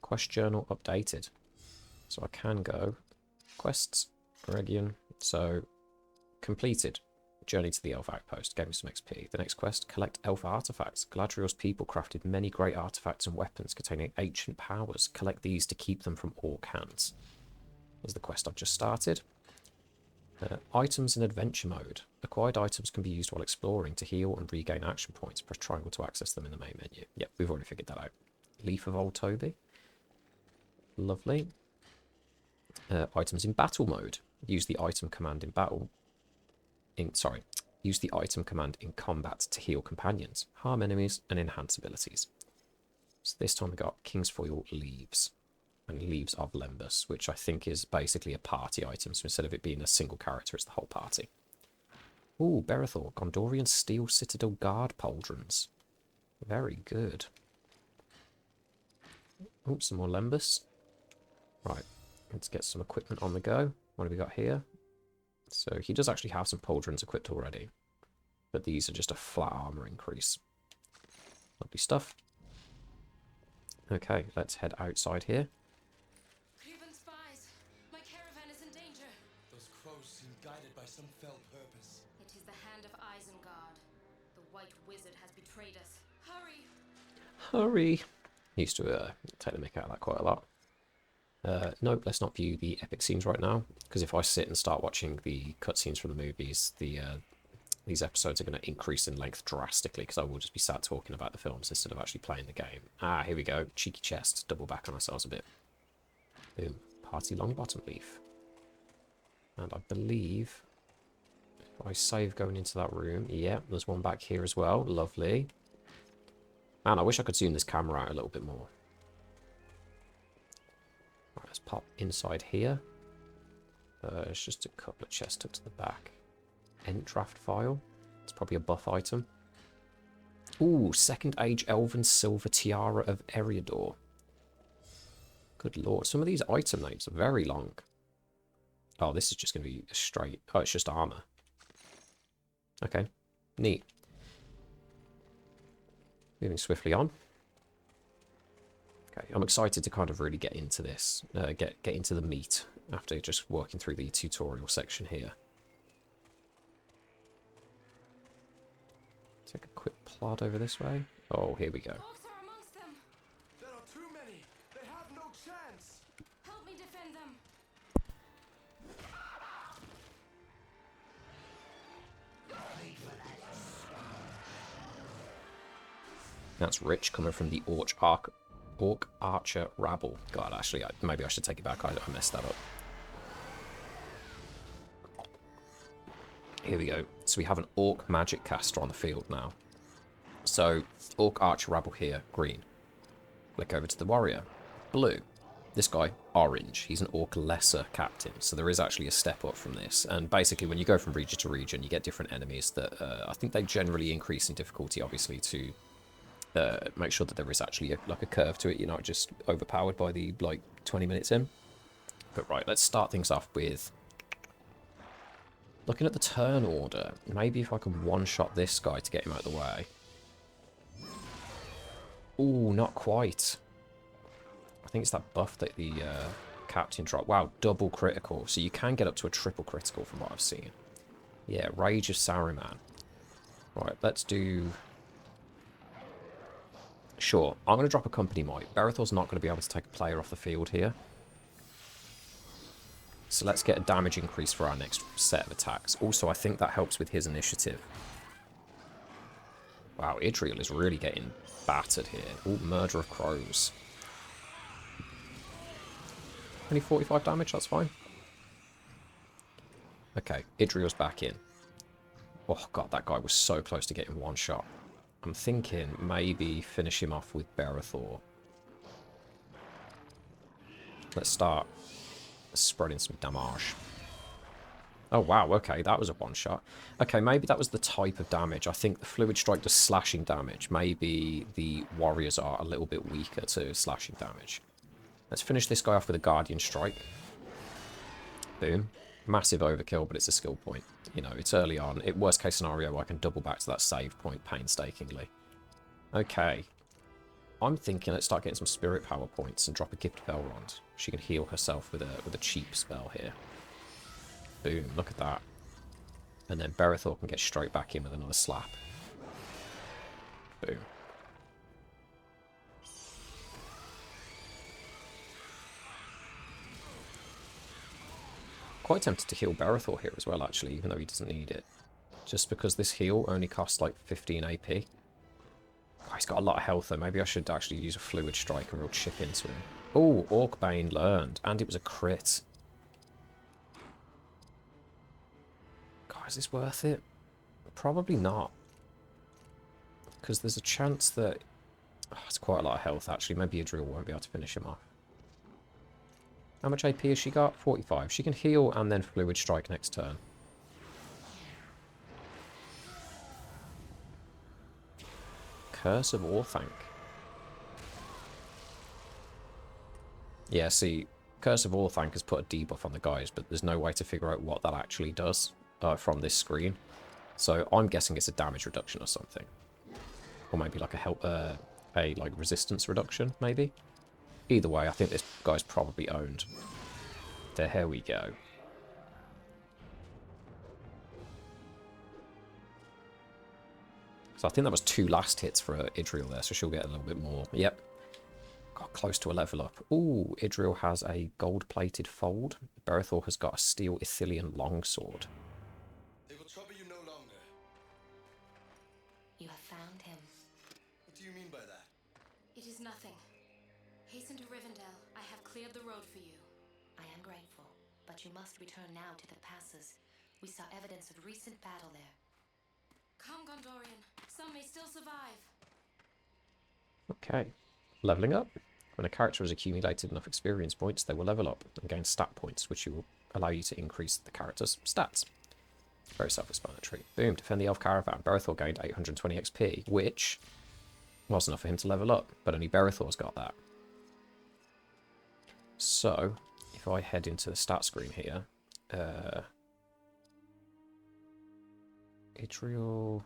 Quest journal updated. So I can go quests, Region. So completed. Journey to the elf outpost. Gave me some XP. The next quest, collect elf artifacts. Galadriel's people crafted many great artifacts and weapons containing ancient powers. Collect these to keep them from orc hands. Is the quest I've just started. Items in adventure mode. Acquired items can be used while exploring to heal and regain action points. Press triangle to access them in the main menu. Yep, we've already figured that out. Leaf of Old Toby. Lovely. Items in battle mode. Use the item command in battle. Use the item command in combat to heal companions, harm enemies, and enhance abilities. So this time we got Kingsfoil Leaves. And Leaves of Lembas, which I think is basically a party item. So instead of it being a single character, it's the whole party. Ooh, Berethor, Gondorian Steel Citadel Guard Pauldrons. Very good. Ooh, some more Lembas. Right, let's get some equipment on the go. What have we got here? So he does actually have some pauldrons equipped already. But these are just a flat armor increase. Lovely stuff. Okay, let's head outside here. By some fell purpose. It is the hand of Isengard. The White Wizard has betrayed us. Hurry! Hurry! Used to take the mick out of that quite a lot. Nope, let's not view the epic scenes right now, because if I sit and start watching the cutscenes from the movies, these episodes are going to increase in length drastically, because I will just be sat talking about the films instead of actually playing the game. Ah, here we go. Cheeky chest. Double back on ourselves a bit. Boom. Party Longbottom Leaf. And I believe if I save going into that room, yeah, there's one back here as well. Lovely. Man, I wish I could zoom this camera out a little bit more. Right, let's pop inside here. It's just a couple of chests tucked to the back. End draft file. It's probably a buff item. Ooh, Second Age Elven Silver Tiara of Eriador. Good lord, some of these item names are very long. Oh, this is just going to be a straight... Oh, it's just armor. Okay, neat. Moving swiftly on. Okay, I'm excited to kind of really get into this. Get into the meat after just working through the tutorial section here. Take a quick plod over this way. Oh, here we go. Orcs are amongst them! There are too many! They have no chance! Help me defend them! That's rich coming from the Orc Archer Rabble. God, actually, maybe I should take it back. I messed that up. Here we go. So we have an Orc Magic Caster on the field now. So, Orc Archer Rabble here, green. Click over to the Warrior, blue. This guy, orange. He's an Orc Lesser Captain. So there is actually a step up from this. And basically, when you go from region to region, you get different enemies that I think they generally increase in difficulty, obviously, to... make sure that there is actually a curve to it. You're not just overpowered by the 20 minutes in. But right, let's start things off with looking at the turn order. Maybe if I can one-shot this guy to get him out of the way. Ooh, not quite. I think it's that buff that the captain dropped. Wow, double critical. So you can get up to a triple critical from what I've seen. Yeah, Rage of Saruman. Right, let's do... Sure, I'm going to drop a company might. Berethor's not going to be able to take a player off the field here. So let's get a damage increase for our next set of attacks. Also, I think that helps with his initiative. Wow, Idriel is really getting battered here. Ooh, Murder of Crows. Only 45 damage, that's fine. Okay, Idriel's back in. Oh god, that guy was so close to getting one shot. I'm thinking maybe finish him off with Berethor. Let's start spreading some damage. Oh wow, okay, that was a one shot. Okay, maybe that was the type of damage. I think the Fluid Strike does slashing damage. Maybe the warriors are a little bit weaker to slashing damage. Let's finish this guy off with a Guardian Strike. Boom. Massive overkill, but it's a skill point. You know, it's early on. Worst case scenario, I can double back to that save point painstakingly. Okay. I'm thinking let's start getting some spirit power points and drop a gift Belrond. She can heal herself with a cheap spell here. Boom, look at that. And then Berethor can get straight back in with another slap. Boom. Quite tempted to heal Berethor here as well, actually, even though he doesn't need it. Just because this heal only costs like 15 AP. Oh, he's got a lot of health though. Maybe I should actually use a Fluid Strike and real chip into him. Oh, Orcbane learned. And it was a crit. God, is this worth it? Probably not. Because there's a chance that... Oh, it's quite a lot of health actually. Maybe Idril won't be able to finish him off. How much AP has she got? 45. She can heal and then Fluid Strike next turn. Curse of Orthanc. Yeah, see, Curse of Orthanc has put a debuff on the guys, but there's no way to figure out what that actually does from this screen. So I'm guessing it's a damage reduction or something. Or maybe like a like resistance reduction, maybe. Either way, I think this guy's probably owned. There we go. So I think that was 2 last hits for Idril there, so she'll get a little bit more. Yep. Got close to a level up. Ooh, Idril has a gold-plated fold. Berethor has got a steel Ithilien longsword. They will trouble you no longer. You have found him. What do you mean by that? It is nothing. Hasten to Rivendell. I have cleared the road for you. I am grateful, but you must return now to the passes. We saw evidence of recent battle there. Come, Gondorian. Some may still survive. Okay. Leveling up. When a character has accumulated enough experience points, they will level up and gain stat points, which will allow you to increase the character's stats. Very self-explanatory. Boom. Defend the Elf Caravan. Berethor gained 820 XP, which was enough for him to level up, but only Berethor's got that. So, if I head into the stat screen here, Idril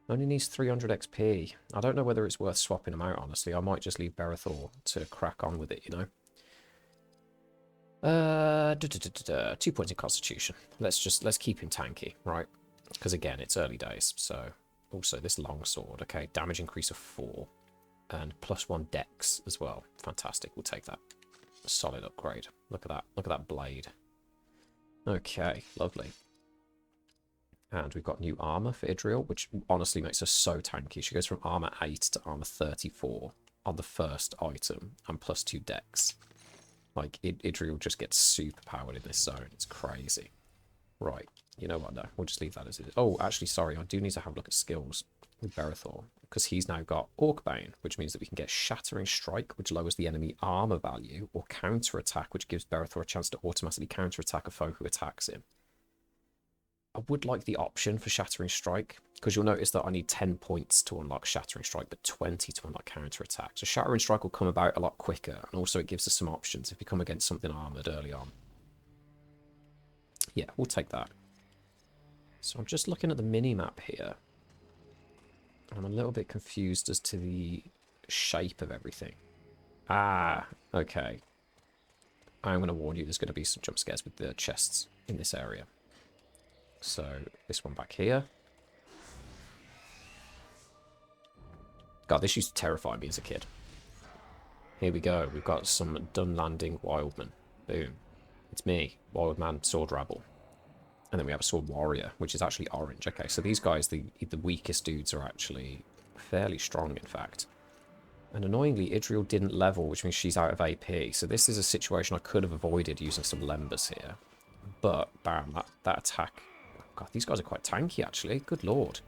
only needs 300 XP. I don't know whether it's worth swapping them out, honestly. I might just leave Berethor to crack on with it, you know. 2 points in Constitution. Let's keep him tanky, right? Because again, it's early days. So, also this longsword. Okay, damage increase of 4. And +1 dex as well. Fantastic. We'll take that. A solid upgrade. Look at that. Look at that blade. Okay, lovely. And we've got new armor for Idril, which honestly makes her so tanky. She goes from armor 8 to armor 34 on the first item and +2 dex. Like, Idril just gets super powered in this zone. It's crazy. Right. You know what, though? We'll just leave that as it is. Oh, actually, sorry. I do need to have a look at skills with Berethor, because he's now got Orcbane, which means that we can get Shattering Strike, which lowers the enemy armor value, or Counter Attack, which gives Berethor a chance to automatically counter attack a foe who attacks him. I would like the option for Shattering Strike, because you'll notice that I need 10 points to unlock Shattering Strike, but 20 to unlock Counter Attack. So Shattering Strike will come about a lot quicker, and also it gives us some options if we come against something armored early on. Yeah, we'll take that. So I'm just looking at the mini-map here. I'm a little bit confused as to the shape of everything. Ah, okay. I'm going to warn you, there's going to be some jump scares with the chests in this area. So, this one back here. God, this used to terrify me as a kid. Here we go. We've got some Dunlanding Wildman. Boom. It's me, Wildman Sword Rabble. And then we have a Sword Warrior, which is actually orange. Okay, so these guys, the weakest dudes, are actually fairly strong, in fact. And annoyingly, Idril didn't level, which means she's out of AP. So this is a situation I could have avoided using some Lembas here. But, bam, that attack... God, these guys are quite tanky, actually. Good lord.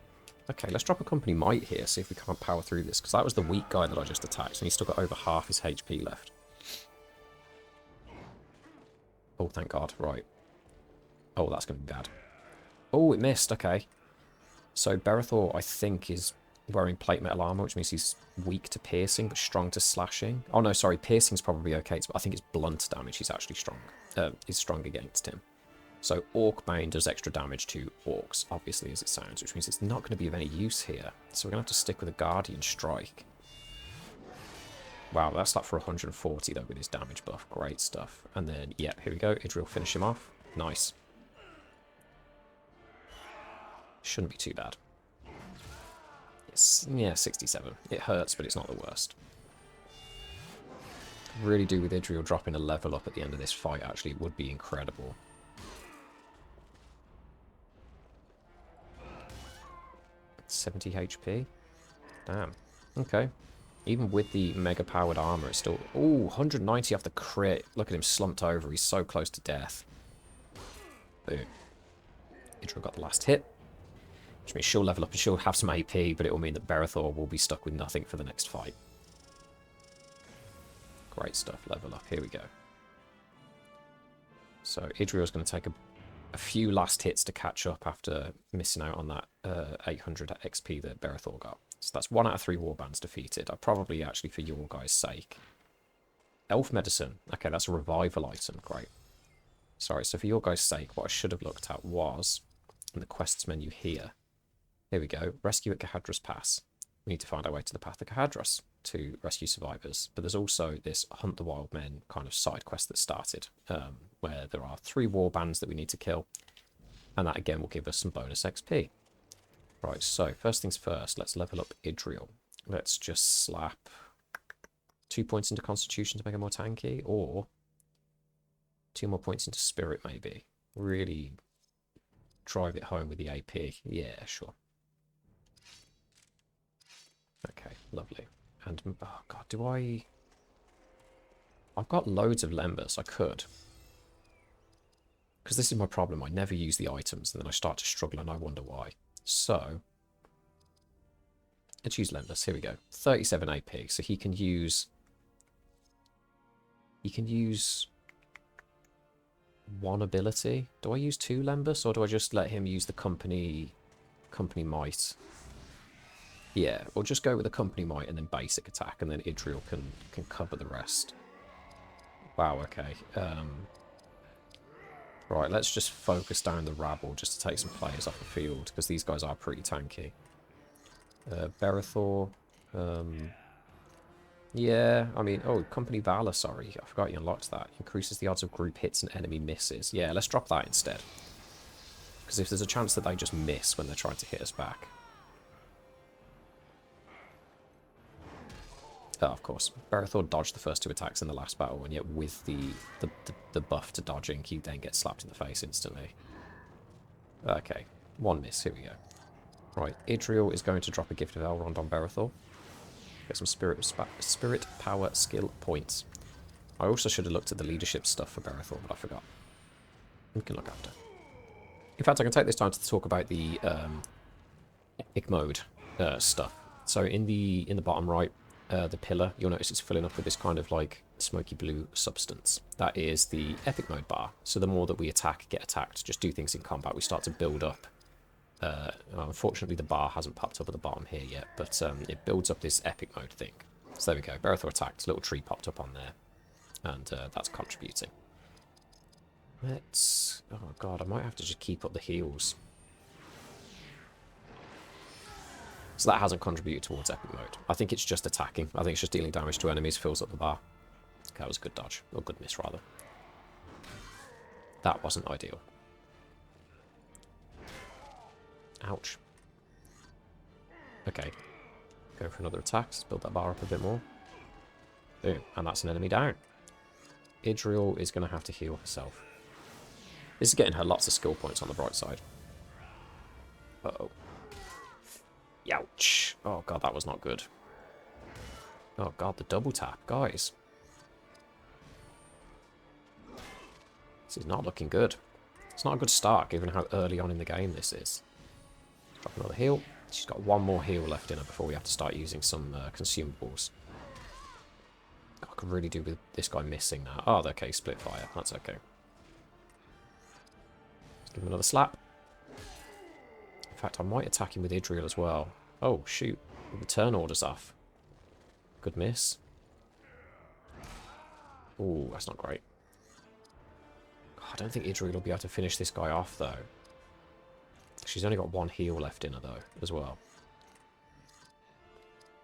Okay, let's drop a Company Might here, see if we can't power through this. Because that was the weak guy that I just attacked, and he's still got over half his HP left. Oh, thank God. Right. Oh, that's going to be bad. Oh, it missed. Okay. So Berethor, I think, is wearing plate metal armor, which means he's weak to piercing, but strong to slashing. Oh, no, sorry. Piercing's probably okay, but I think it's blunt damage he's actually strong. Is strong against him. So Orcbane does extra damage to orcs, obviously, as it sounds, which means it's not going to be of any use here. So we're going to have to stick with a Guardian Strike. Wow, that's like for 140 though with his damage buff. Great stuff. And then, yep, here we go. Idriel finish him off. Nice. Shouldn't be too bad. It's, yeah, 67. It hurts, but it's not the worst. Really do with Idriel dropping a level up at the end of this fight, actually, it would be incredible. $70 HP? Damn. Okay. Even with the mega-powered armor, it's still... Ooh, 190 off the crit. Look at him slumped over. He's so close to death. Boom. Idriel got the last hit. Which means she'll level up and she'll have some AP, but it will mean that Berethor will be stuck with nothing for the next fight. Great stuff. Level up. Here we go. So Idriel's going to take a few last hits to catch up after missing out on that 800 XP that Berethor got. So that's 1 out of 3 warbands defeated. I probably, actually, for your guys' sake. Elf Medicine. Okay, that's a revival item. Great. Sorry, so for your guys' sake, what I should have looked at was in the quests menu here. Here we go. Rescue at Kahadras Pass. We need to find our way to the Path of Kahadras to rescue survivors. But there's also this Hunt the Wild Men kind of side quest that started, where there are 3 warbands that we need to kill. And that, again, will give us some bonus XP. Right, so first things first, let's level up Idriel. Let's just slap 2 points into Constitution to make it more tanky, or 2 more points into Spirit, maybe. Really drive it home with the AP. Yeah, sure. Okay, lovely. And, oh god, do I... I've got loads of Lembas, I could. Because this is my problem, I never use the items, and then I start to struggle and I wonder why. So, let's use Lembas, here we go. 37 AP, so he can use... He can use 1 ability. Do I use 2 Lembas, or do I just let him use the company might? Yeah, we'll just go with the company might and then basic attack, and then Idriel can cover the rest. Wow, okay. Right, let's just focus down the rabble just to take some players off the field, because these guys are pretty tanky. Berethor. Yeah, I mean... Oh, Company Valor, sorry. I forgot you unlocked that. Increases the odds of group hits and enemy misses. Yeah, let's drop that instead. Because if there's a chance that they just miss when they're trying to hit us back... Oh, of course. Berethor dodged the first 2 attacks in the last battle, and yet with the buff to dodging, he then gets slapped in the face instantly. Okay, 1 miss. Here we go. Right, Idriel is going to drop a Gift of Elrond on Berethor. Get some spirit power skill points. I also should have looked at the leadership stuff for Berethor, but I forgot. We can look after. In fact, I can take this time to talk about the epic mode stuff. So in the bottom right, the pillar, you'll notice it's filling up with this kind of like smoky blue substance. That is the epic mode bar. So the more that we attack, get attacked, just do things in combat, we start to build up. Unfortunately, the bar hasn't popped up at the bottom here yet, but it builds up this epic mode thing. So there we go. Berethor attacked, little tree popped up on there, and that's contributing. Let's... Oh god, I might have to just keep up the heals. So that hasn't contributed towards epic mode. I think it's just attacking. I think it's just dealing damage to enemies, fills up the bar. Okay, that was a good dodge. Or good miss, rather. That wasn't ideal. Ouch. Okay. Go for another attack. Let's build that bar up a bit more. Boom. And that's an enemy down. Idriel is going to have to heal herself. This is getting her lots of skill points on the bright side. Uh-oh. Ouch. Oh, God, that was not good. Oh, God, the double tap. Guys. This is not looking good. It's not a good start, given how early on in the game this is. Drop another heal. She's got 1 more heal left in her before we have to start using some consumables. I could really do with this guy missing that. Oh, okay, split fire. That's okay. Let's give him another slap. In fact, I might attack him with Idriel as well. Oh, shoot. The turn order's off. Good miss. Ooh, that's not great. I don't think Idriel will be able to finish this guy off, though. She's only got 1 heal left in her, though, as well.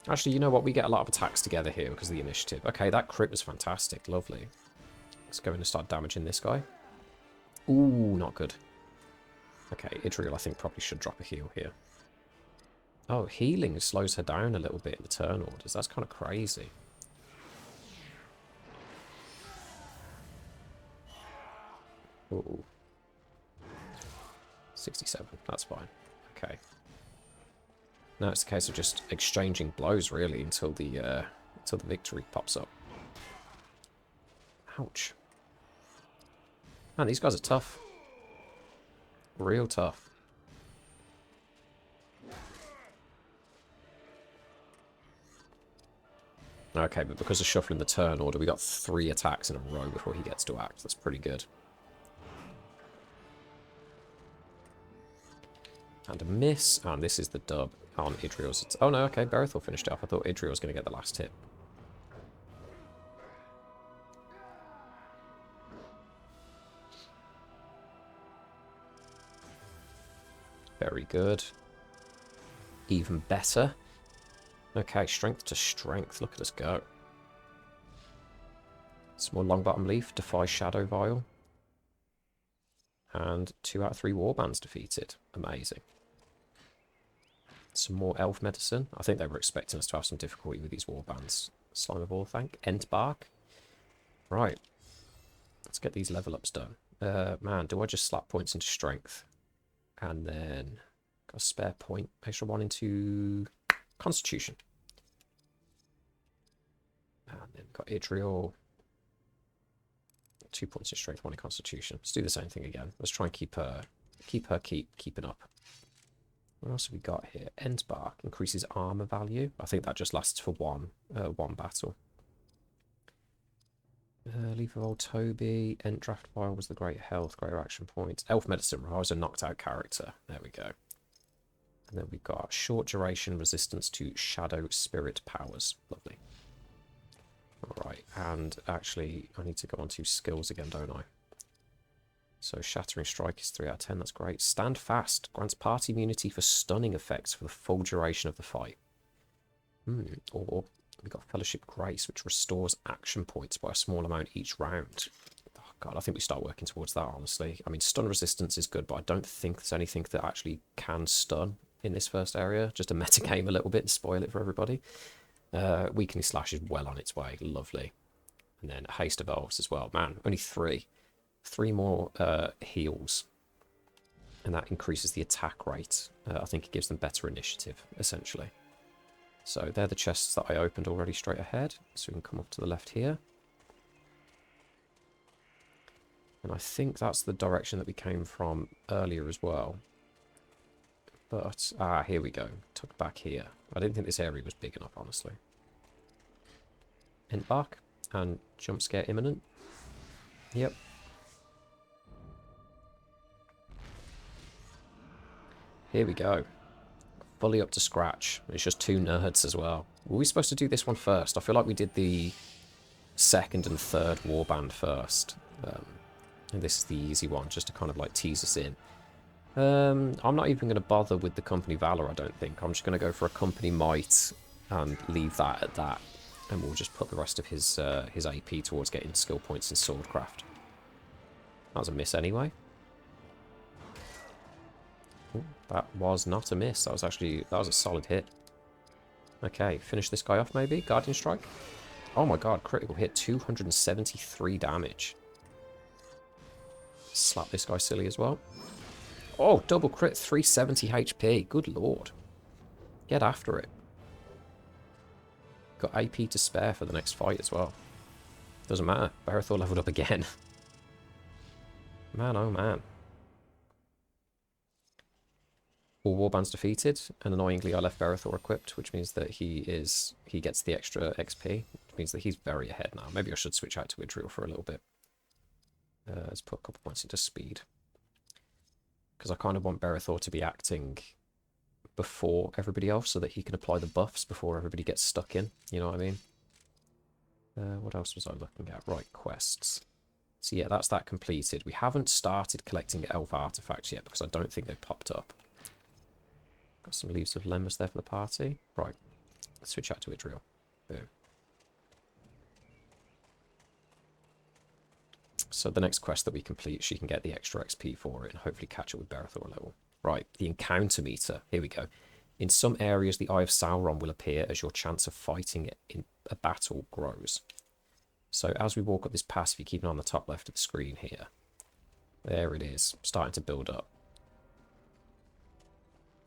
Actually, you know what? We get a lot of attacks together here because of the initiative. Okay, that crit was fantastic. Lovely. Let's go in and start damaging this guy. Ooh, not good. Okay, Idriel, I think, probably should drop a heal here. Oh, healing slows her down a little bit in the turn orders. That's kind of crazy. Ooh. 67. That's fine. Okay. Now it's a case of just exchanging blows, really, until the victory pops up. Ouch. Man, these guys are tough. Real tough. Okay, but because of shuffling the turn order, we got 3 attacks in a row before he gets to act. That's pretty good. And a miss. And this is the dub on Idriel's. Oh no, okay, Berethor finished it off. I thought Idriel was going to get the last hit. Very good. Even better. Okay, strength to strength. Look at us go. Small long bottom leaf. Defy Shadow Vial. And 2 out of 3 warbands defeated. Amazing. Some more elf medicine. I think they were expecting us to have some difficulty with these warbands. Slime of Orthanc. Ent Bark. Right. Let's get these level ups done. Man, do I just slap points into strength? And then got a spare point. Extra 1 into Constitution. And then got Idriel. 2 points in strength, 1 in Constitution. Let's do the same thing again. Let's try and keep her keeping up. What else have we got here? Ent Bark increases armor value. I think that just lasts for one battle. Leaf of Old Toby. Ent Draft Vial was the great health, greater action points. Elf Medicine, I was a knocked out character. There we go. And then we've got short duration resistance to shadow spirit powers. Lovely. Alright, and actually I need to go on to skills again, don't I? So Shattering Strike is 3 out of 10, that's great. Stand Fast grants party immunity for stunning effects for the full duration of the fight. Or we've got Fellowship Grace, which restores action points by a small amount each round. Oh god, I think we start working towards that, honestly. I mean, stun resistance is good, but I don't think there's anything that actually can stun in this first area. Just to metagame a little bit and spoil it for everybody. Weakening Slash is well on its way. Lovely. And then Haste Evolves as well. Man, only 3. 3 more heals. And that increases the attack rate. I think it gives them better initiative, essentially. So they're the chests that I opened already straight ahead. So we can come up to the left here. And I think that's the direction that we came from earlier as well. But, here we go. Tuck back here. I didn't think this area was big enough, honestly. Ent Bark and jump scare imminent. Yep. Here we go. Fully up to scratch. It's just 2 nerds as well. Were we supposed to do this one first? I feel like we did the 2nd and 3rd warband first. And this is the easy one, just to kind of like tease us in. I'm not even going to bother with the Company Valor, I don't think. I'm just going to go for a Company Might and leave that at that. And we'll just put the rest of his AP towards getting skill points in Swordcraft. That was a miss anyway. Ooh, that was not a miss. That was a solid hit. Okay, finish this guy off maybe. Guardian Strike. Oh my god, critical hit. 273 damage. Slap this guy silly as well. Oh, double crit, 370 HP. Good lord. Get after it. Got AP to spare for the next fight as well. Doesn't matter. Berethor leveled up again. Man, oh man. All warbands defeated, and annoyingly I left Berethor equipped, which means that he gets the extra XP, which means that he's very ahead now. Maybe I should switch out to Idriel for a little bit. Let's put a couple points into speed. Because I kind of want Berethor to be acting before everybody else so that he can apply the buffs before everybody gets stuck in. You know what I mean? What else was I looking at? Right, quests. So yeah, that's that completed. We haven't started collecting elf artifacts yet because I don't think they've popped up. Got some Leaves of Lemmus there for the party. Right. Let's switch out to Idril. Boom. So the next quest that we complete, she can get the extra XP for it and hopefully catch up with Berethor level. Right, the encounter meter. Here we go. In some areas, the Eye of Sauron will appear as your chance of fighting it in a battle grows. So as we walk up this pass, if you keep it on the top left of the screen here, there it is, starting to build up.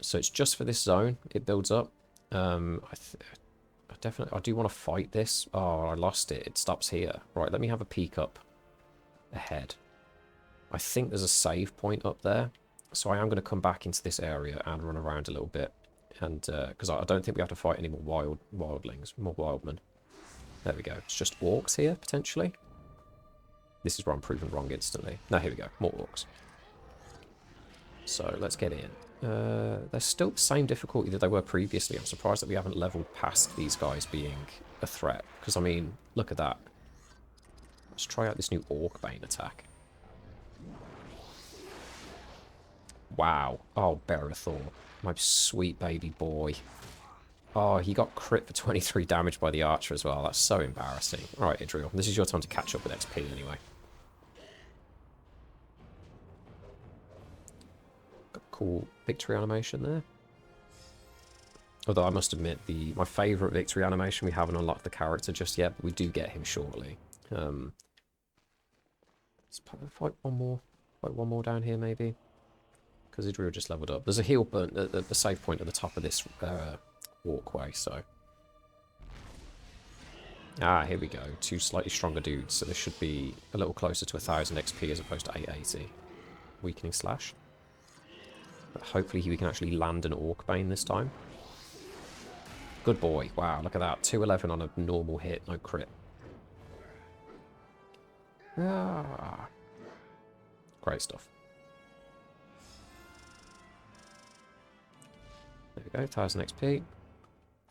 So it's just for this zone, it builds up. I do want to fight this. Oh, I lost it. It stops here. Right, let me have a peek up ahead. I think there's a save point up there. So I am going to come back into this area and run around a little bit. And because I don't think we have to fight any more wildlings, more wildmen. There we go. It's just orcs here, potentially. This is where I'm proven wrong instantly. No, here we go. More orcs. So let's get in. They're still the same difficulty that they were previously. I'm surprised that we haven't leveled past these guys being a threat. Because, I mean, look at that. Let's try out this new Orc-Bane attack. Wow. Oh, Berethor. My sweet baby boy. Oh, he got crit for 23 damage by the archer as well. That's so embarrassing. Alright, Idril. This is your time to catch up with XP anyway. Got a cool victory animation there. Although I must admit, my favourite victory animation, we haven't unlocked the character just yet, but we do get him shortly. Let's fight one more down here maybe. Because Idril just leveled up. There's a heal burn at the save point at the top of this walkway, so... Ah, here we go. Two slightly stronger dudes, so this should be a little closer to 1000 XP as opposed to 880. Weakening Slash. But hopefully we can actually land an Orc-Bane this time. Good boy. Wow, look at that. 211 on a normal hit, no crit. Ah. Great stuff. There we go, 1000 XP.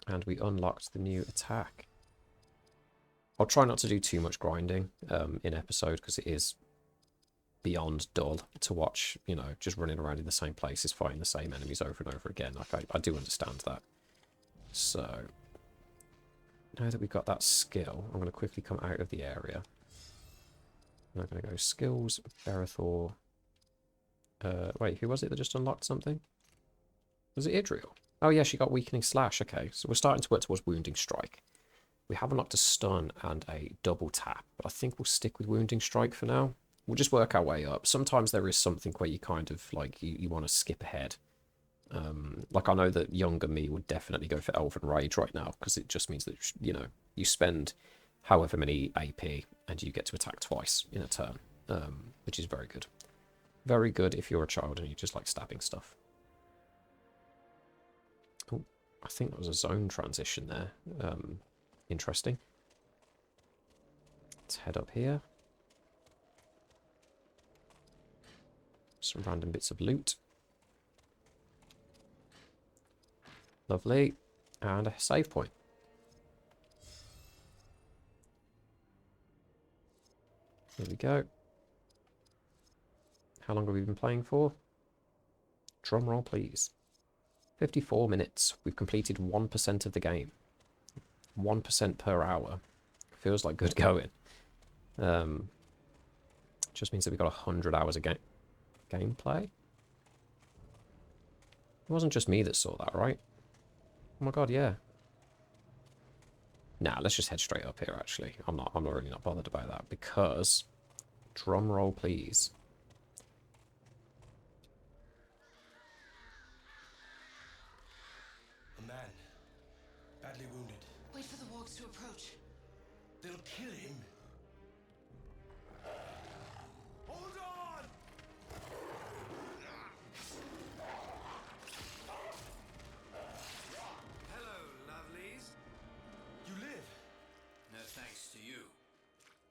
And we unlocked the new attack. I'll try not to do too much grinding in episode, because it is beyond dull to watch, you know, just running around in the same places, fighting the same enemies over and over again. Like, I do understand that. So, now that we've got that skill, I'm going to quickly come out of the area. I'm going to go skills, Berethor. Wait, who was it that just unlocked something? Was it Idril? Oh yeah, she got Weakening Slash. Okay, so we're starting to work towards Wounding Strike. We have unlocked a stun and a double tap, but I think we'll stick with Wounding Strike for now. We'll just work our way up. Sometimes there is something where you kind of, like, you want to skip ahead. Like, I know that younger me would definitely go for Elven Rage right now, because it just means that, you know, you spend however many AP and you get to attack twice in a turn, which is very good. Very good if you're a child and you just like stabbing stuff. Oh, I think that was a zone transition there. Interesting. Let's head up here. Some random bits of loot. Lovely. And a save point. There we go. How long have we been playing for? Drum roll, please. 54 minutes. We've completed 1% of the game. 1% per hour. Feels like good going. Just means that we've got 100 hours of gameplay. It wasn't just me that saw that, right? Oh my god, yeah. Nah, let's just head straight up here, actually. I'm really not bothered about that, because... Drum roll, please. A man, badly wounded. Wait for the wargs to approach. They'll kill him. Hold on! Hello, lovelies. You live? No thanks to you.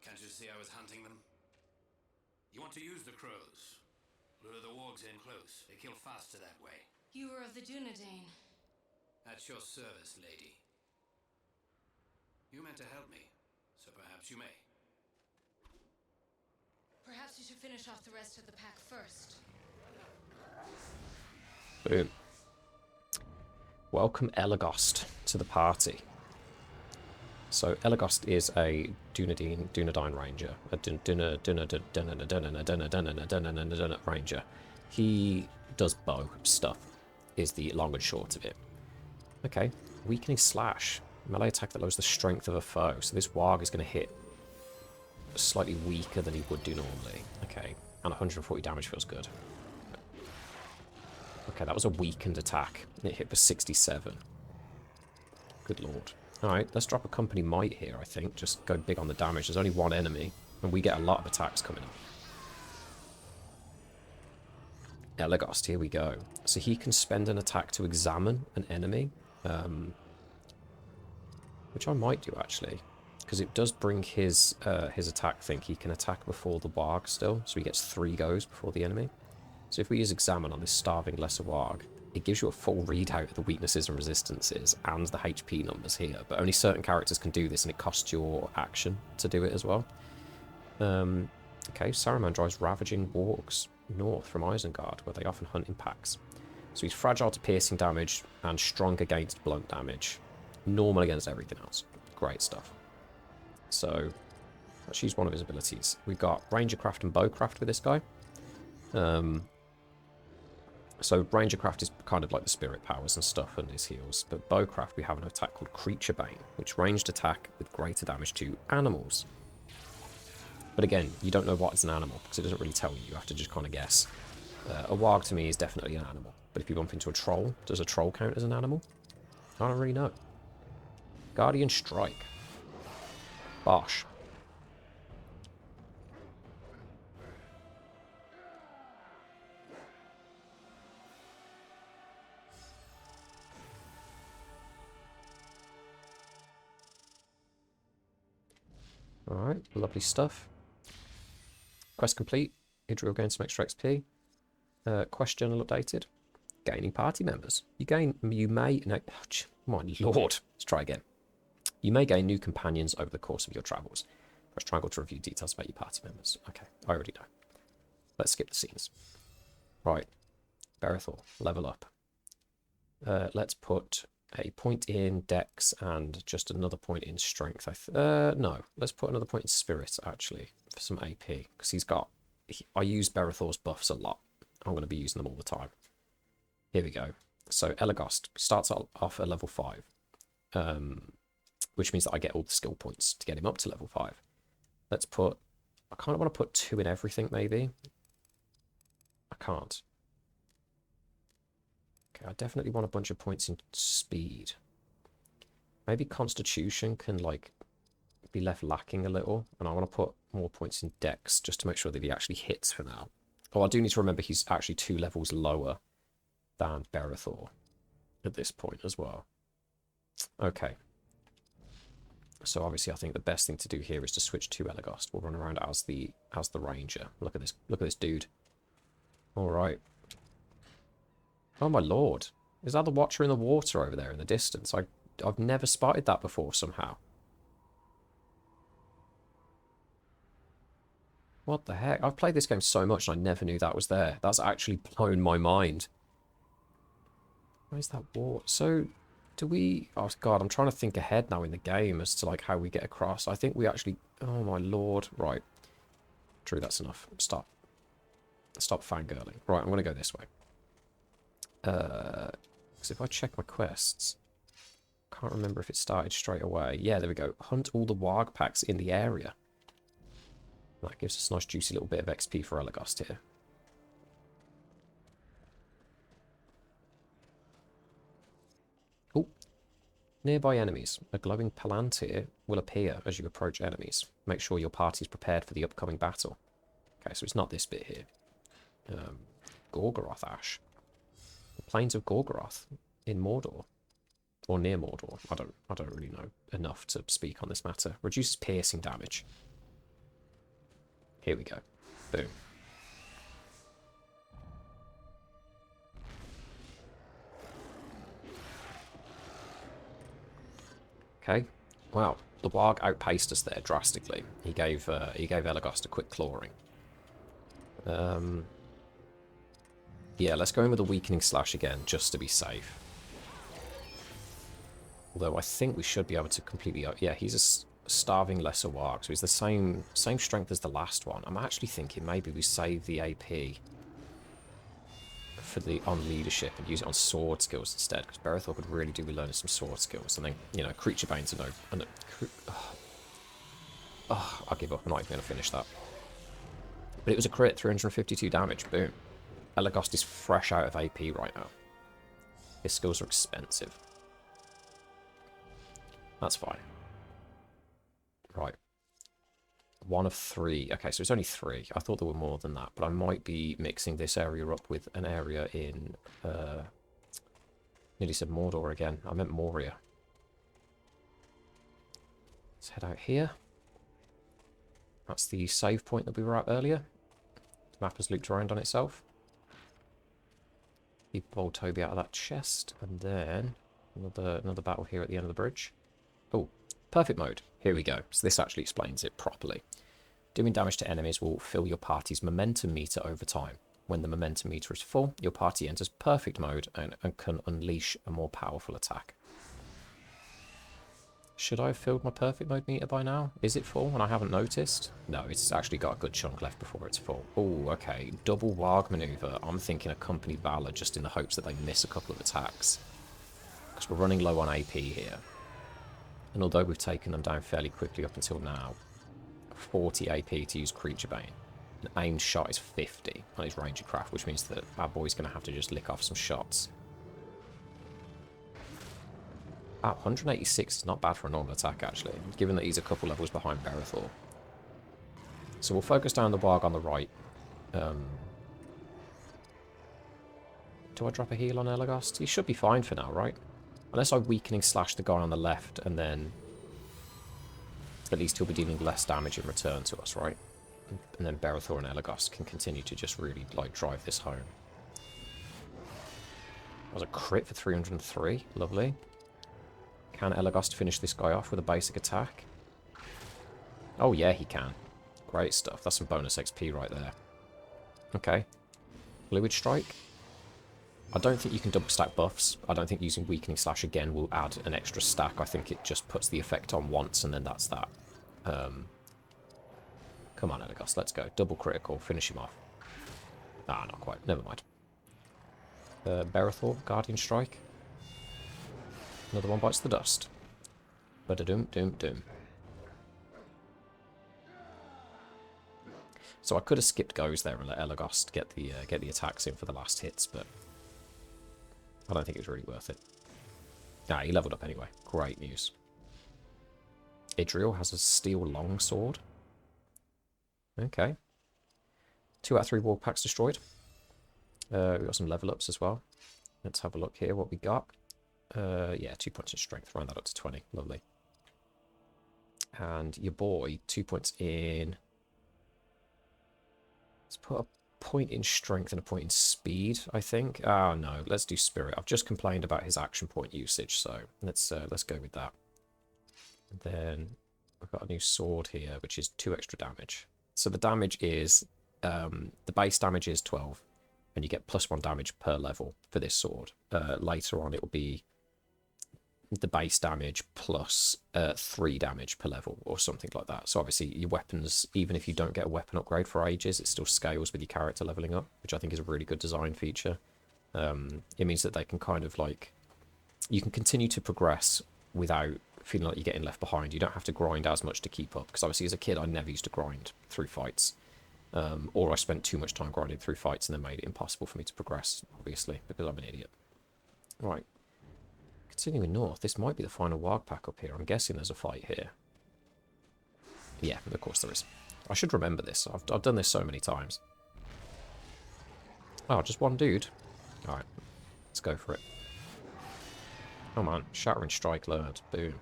Can't you see I was hunting them? You want to use the crows. Lure the wargs in close. They kill faster that way. You were of the Dunedain. At your service, lady. You meant to help me, so perhaps you may. Perhaps you should finish off the rest of the pack first. Boom. Welcome, Elagost, to the party. So Elagast is a Dunedain ranger, a ranger. He does bow stuff, is the long and short of it. Okay, weakening slash. Melee attack that lowers the strength of a foe. So this warg is going to hit slightly weaker than he would do normally. Okay, and 140 damage feels good. Okay, that was a weakened attack. It hit for 67. Good lord. Alright, let's drop a company might here, I think. Just go big on the damage. There's only one enemy, and we get a lot of attacks coming up. Elagast, here we go. So he can spend an attack to examine an enemy. Which I might do, actually. Because it does bring his attack thing. He can attack before the warg still. So he gets 3 goes before the enemy. So if we use examine on this starving lesser warg, it gives you a full readout of the weaknesses and resistances and the HP numbers here. But only certain characters can do this, and it costs your action to do it as well. Okay, Saruman drives ravaging wargs north from Isengard, where they often hunt in packs. So he's fragile to piercing damage and strong against blunt damage. Normal against everything else. Great stuff. So let's use one of his abilities. We've got Rangercraft and Bowcraft with this guy. So Rangercraft is kind of like the spirit powers and stuff and his heals. But Bowcraft, we have an attack called Creature Bane, which ranged attack with greater damage to animals. But again, you don't know what is an animal, because it doesn't really tell you. You have to just kind of guess. A warg to me is definitely an animal. But if you bump into a troll, does a troll count as an animal? I don't really know. Guardian Strike. Bosh. Alright, lovely stuff. Quest complete. Idril gains some extra XP. Quest journal updated. Gaining party members. You may... No, oh, my lord. Let's try again. You may gain new companions over the course of your travels. Press triangle to review details about your party members. Okay, I already know. Let's skip the scenes. Right. Berethor, level up. Let's put a point in Dex and just another point in Strength. No, let's put another point in Spirit, actually, for some AP. Because I use Berethor's buffs a lot. I'm going to be using them all the time. Here we go. So Elagast starts off at level 5. Which means that I get all the skill points to get him up to level 5. Let's put... I kind of want to put 2 in everything, maybe. I can't. Okay, I definitely want a bunch of points in speed. Maybe Constitution can, like, be left lacking a little. And I want to put more points in Dex, just to make sure that he actually hits for now. Oh, I do need to remember he's actually 2 levels lower than Berethor at this point as well. Okay. So obviously I think the best thing to do here is to switch to Elagast. We'll run around as the ranger. Look at this dude. Alright. Oh my lord. Is that the Watcher in the water over there in the distance? I've never spotted that before somehow. What the heck? I've played this game so much and I never knew that was there. That's actually blown my mind. Where's that water? So... do we... oh, God, I'm trying to think ahead now in the game as to, like, how we get across. I think we actually... oh, my lord. Right. True, that's enough. Stop fangirling. Right, I'm going to go this way. Because if I check my quests... I can't remember if it started straight away. Yeah, there we go. Hunt all the warg packs in the area. That gives us a nice, juicy little bit of XP for Elagast here. Oh. Nearby enemies. A glowing palantir will appear as you approach enemies. Make sure your party is prepared for the upcoming battle. Okay, so it's not this bit here. Gorgoroth Ash. The Plains of Gorgoroth in Mordor. Or near Mordor. I don't really know enough to speak on this matter. Reduces piercing damage. Here we go. Boom. Okay. Wow. The warg outpaced us there drastically. He gave Elagast a quick clawing. Yeah, let's go in with a weakening slash again, just to be safe. Although I think we should be able to completely... Yeah, he's a starving lesser warg, so he's the same strength as the last one. I'm actually thinking maybe we save the AP for on leadership and use it on sword skills instead, because Berethor could really do with learning some sword skills. And then, you know, Creature Bane's I'll give up. I'm not even going to finish that. But it was a crit, 352 damage. Boom. Elagast is fresh out of AP right now. His skills are expensive. That's fine. Right. 1 of 3. Okay, so it's only 3. I thought there were more than that, but I might be mixing this area up with an area in... nearly said Mordor again. I meant Moria. Let's head out here. That's the save point that we were at earlier. The map has looped around on itself. Keep old Toby out of that chest, and then another battle here at the end of the bridge. Oh, perfect mode. Here we go. So this actually explains it properly. Doing damage to enemies will fill your party's momentum meter over time. When the momentum meter is full, your party enters perfect mode and can unleash a more powerful attack. Should I have filled my perfect mode meter by now? Is it full and I haven't noticed? No, it's actually got a good chunk left before it's full. Oh, okay. Double warg maneuver. I'm thinking a company valor just in the hopes that they miss a couple of attacks. Because we're running low on AP here. And although we've taken them down fairly quickly up until now, 40 AP to use Creature Bane. An aimed shot is 50 on his Ranger Craft, which means that our boy's going to have to just lick off some shots. 186 is not bad for a normal attack, actually, given that he's a couple levels behind Berethor. So we'll focus down the warg on the right. Do I drop a heal on Elagast? He should be fine for now, right? Unless I weakening slash the guy on the left, and then at least he'll be dealing less damage in return to us, right? And then Berethor and Elagast can continue to just really, like, drive this home. That was a crit for 303. Lovely. Can Elagast finish this guy off with a basic attack? Oh, yeah, he can. Great stuff. That's some bonus XP right there. Okay. Fluid Strike. I don't think you can double stack buffs. I don't think using Weakening Slash again will add an extra stack. I think it just puts the effect on once and then that's that. Come on, Elagast, let's go. Double critical. Finish him off. Ah, not quite. Never mind. Berethor, Guardian Strike. Another one bites the dust. Ba-da-doom, doom, doom. So I could have skipped goes there and let Elagast get the attacks in for the last hits, but I don't think it was really worth it. Ah, he leveled up anyway. Great news. Idril has a steel longsword. Okay. 2 out of 3 wall packs destroyed. We've got some level ups as well. Let's have a look here what we got. Yeah, 2 points in strength. Round that up to 20. Lovely. And your boy, 2 points in... Let's put a point in strength and a point in speed, I think. Oh, no. Let's do spirit. I've just complained about his action point usage, so let's go with that. And then we've got a new sword here, which is 2 extra damage. So the damage is... the base damage is 12, and you get +1 damage per level for this sword. Later on, it will be the base damage plus 3 damage per level or something like that. So obviously your weapons, even if you don't get a weapon upgrade for ages, it still scales with your character leveling up, which I think is a really good design feature. It means that they can kind of like, you can continue to progress without feeling like you're getting left behind. You don't have to grind as much to keep up, because obviously as a kid I never used to grind through fights. Or I spent too much time grinding through fights and then made it impossible for me to progress, obviously, because I'm an idiot. Right. Continuing north, this might be the final warg pack up here. I'm guessing there's a fight here. Yeah, of course there is. I should remember this. I've done this so many times. Oh, just one dude. Alright, let's go for it. Come on, Shattering Strike learned. Boom.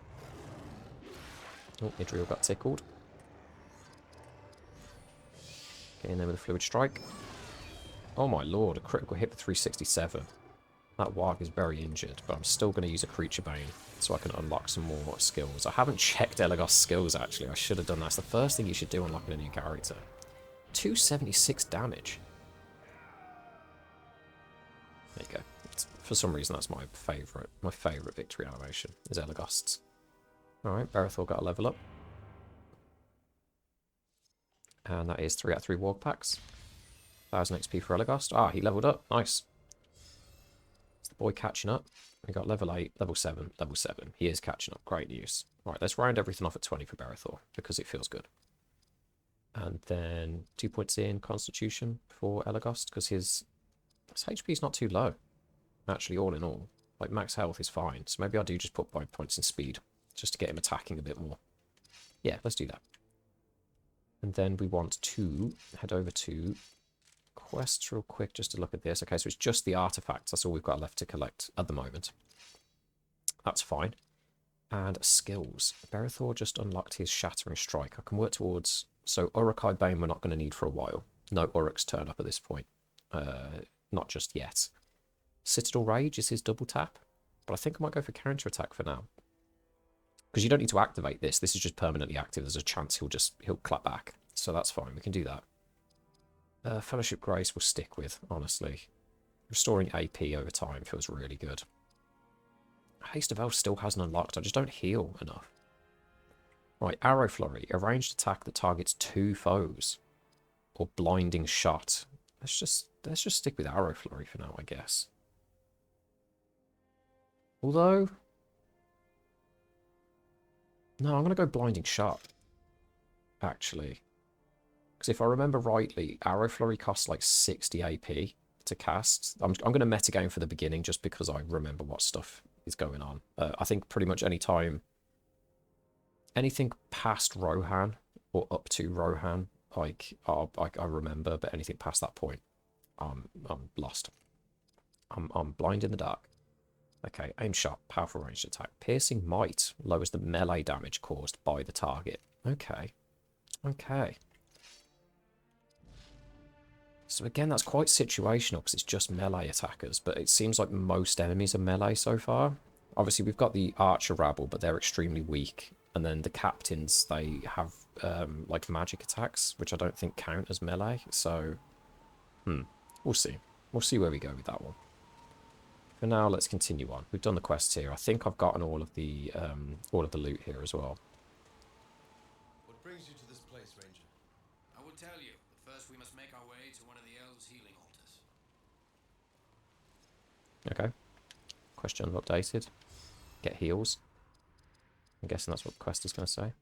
Oh, Idril got tickled. Get in there with a Fluid Strike. Oh my lord, a critical hit for 367. That warg is very injured, but I'm still going to use a Creature Bane so I can unlock some more skills. I haven't checked Elagast's skills, actually. I should have done that. That's the first thing you should do unlocking a new character. 276 damage. There you go. For some reason, that's my favourite. My favourite victory animation is Elagost's. Alright, Berethor got a level up. And that is 3 out of 3 Warg Packs. 1000 XP for Elagost. Ah, he leveled up. Nice. Is the boy catching up? We got level 8, level 7, level 7. He is catching up. Great news. Alright, let's round everything off at 20 for Berethor, because it feels good. And then 2 points in Constitution for Elagost, because his HP is not too low. Actually, all in all. Like, max health is fine. So maybe I do just put 5 points in speed, just to get him attacking a bit more. Yeah, let's do that. And then we want to head over to quests real quick just to look at this. Okay, so it's just the artifacts. That's all we've got left to collect at the moment. That's fine. And skills. Berethor just unlocked his Shattering Strike. I can work towards... So Uruk-hai Bane we're not going to need for a while. No Uruks turn up at this point. Not just yet. Citadel Rage is his double tap. But I think I might go for counter attack for now. Because you don't need to activate this. This is just permanently active. There's a chance he'll clap back. So that's fine. We can do that. Fellowship Grace will stick with, honestly. Restoring AP over time feels really good. Haste of Elf still hasn't unlocked. I just don't heal enough. Right, Arrow Flurry. A ranged attack that targets 2 foes. Or Blinding Shot. Let's just stick with Arrow Flurry for now, I guess. Although... No, I'm going to go Blinding Shot. Actually. Because if I remember rightly, Arrow Flurry costs like 60 AP to cast. I'm going to metagame for the beginning just because I remember what stuff is going on. I think pretty much any time, anything past Rohan or up to Rohan, like I remember, but anything past that point, I'm lost. I'm blind in the dark. Okay, aim shot, powerful ranged attack. Piercing Might lowers the melee damage caused by the target. Okay. Okay. So again, that's quite situational because it's just melee attackers, but it seems like most enemies are melee so far. Obviously, we've got the Archer Rabble, but they're extremely weak. And then the Captains, they have like magic attacks, which I don't think count as melee. So, we'll see. We'll see where we go with that one. For now, let's continue on. We've done the quests here. I think I've gotten all of the loot here as well. What brings you to this place, Ranger? I will tell you, but first we must make our way to one of the elves' healing altars. Okay. Question updated. Get heals. I'm guessing that's what the quest is going to say.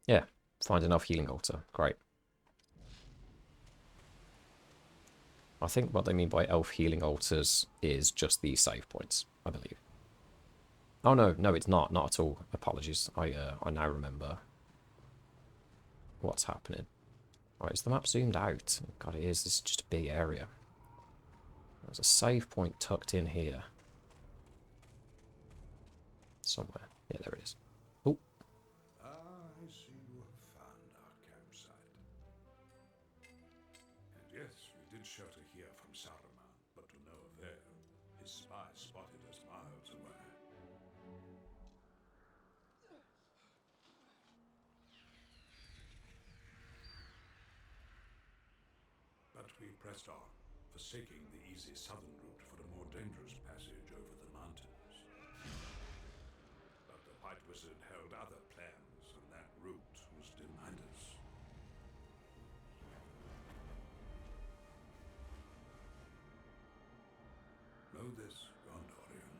Yeah. Find an elf healing altar. Great. I think what they mean by elf healing altars is just the save points, I believe. Oh, no. No, it's not. Not at all. Apologies. I now remember what's happening. Right, is the map zoomed out? God, it is. This is just a big area. There's a save point tucked in here. Somewhere. Yeah, there it is. Oh. I see you have found our campsite. And yes, we did shelter here from Saruman, but to no avail. His spies spotted us miles away. But we pressed on, forsaking the easy southern route for the more dangerous passage over the mountains. But the White Wizard held other plans, and that route was denied us. Know this, Gondorian.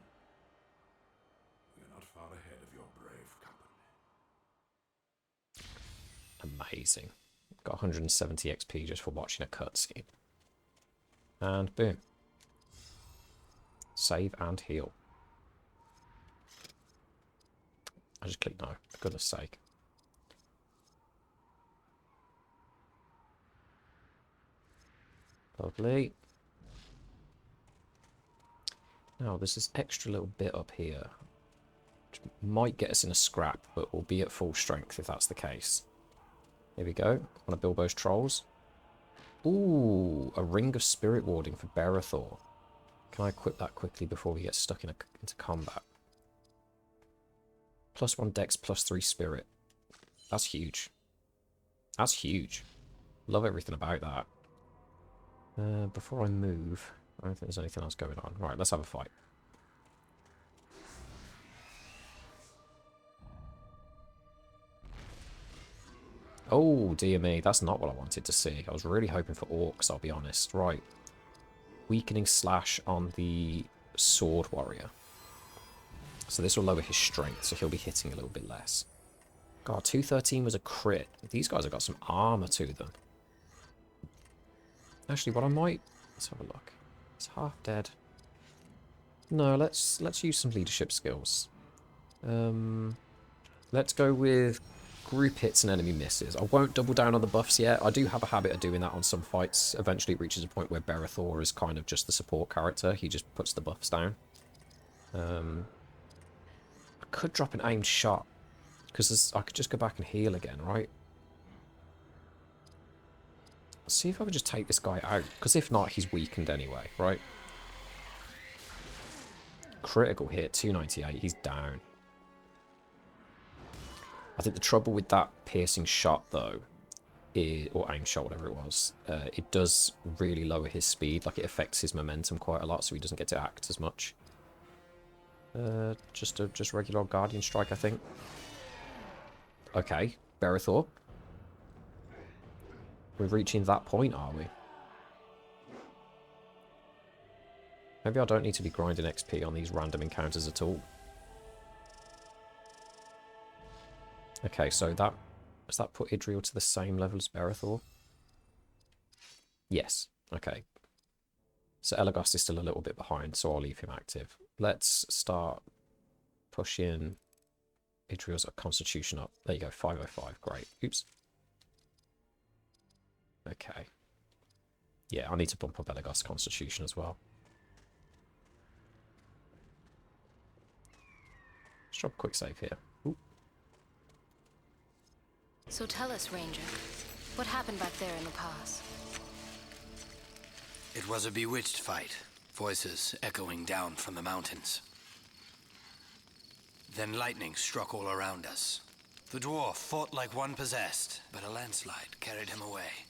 We are not far ahead of your brave company. Amazing. Got 170 XP just for watching a cutscene. And boom. Save and heal. I just clicked no, for goodness sake. Lovely. Now, there's this extra little bit up here, which might get us in a scrap, but we'll be at full strength if that's the case. Here we go. One of Bilbo's trolls. Ooh, a Ring of Spirit Warding for Berethor. Can I equip that quickly before we get stuck into combat? +1 Dex, +3 Spirit. That's huge. That's huge. Love everything about that. Before I move, I don't think there's anything else going on. Right, let's have a fight. Oh, dear me. That's not what I wanted to see. I was really hoping for orcs, I'll be honest. Right. Weakening slash on the sword warrior. So this will lower his strength, so he'll be hitting a little bit less. God, 213 was a crit. These guys have got some armor to them. Actually, what I might... Let's have a look. It's half dead. No, let's use some leadership skills. Let's go with group hits and enemy misses. I won't double down on the buffs yet. I do have a habit of doing that on some fights. Eventually it reaches a point where Berethor is kind of just the support character. He just puts the buffs down. I could drop an aimed shot, because I could just go back and heal again, right? Let's see if I can just take this guy out, because if not, he's weakened anyway, right? Critical hit, 298, he's down. I think the trouble with that piercing shot, though, or aim shot, whatever it was, it does really lower his speed. Like, it affects his momentum quite a lot, so he doesn't get to act as much. Just regular Guardian Strike, I think. Okay, Berethor. We're reaching that point, are we? Maybe I don't need to be grinding XP on these random encounters at all. Okay, so does that put Idriel to the same level as Berethor? Yes. Okay. So Elagos is still a little bit behind, so I'll leave him active. Let's start pushing Idriel's constitution up. There you go, 505. Great. Oops. Okay. Yeah, I need to bump up Elagos' constitution as well. Let's drop a quick save here. Ooh. So tell us, Ranger, what happened back there in the pass? It was a bewitched fight, voices echoing down from the mountains. Then lightning struck all around us. The dwarf fought like one possessed, but a landslide carried him away.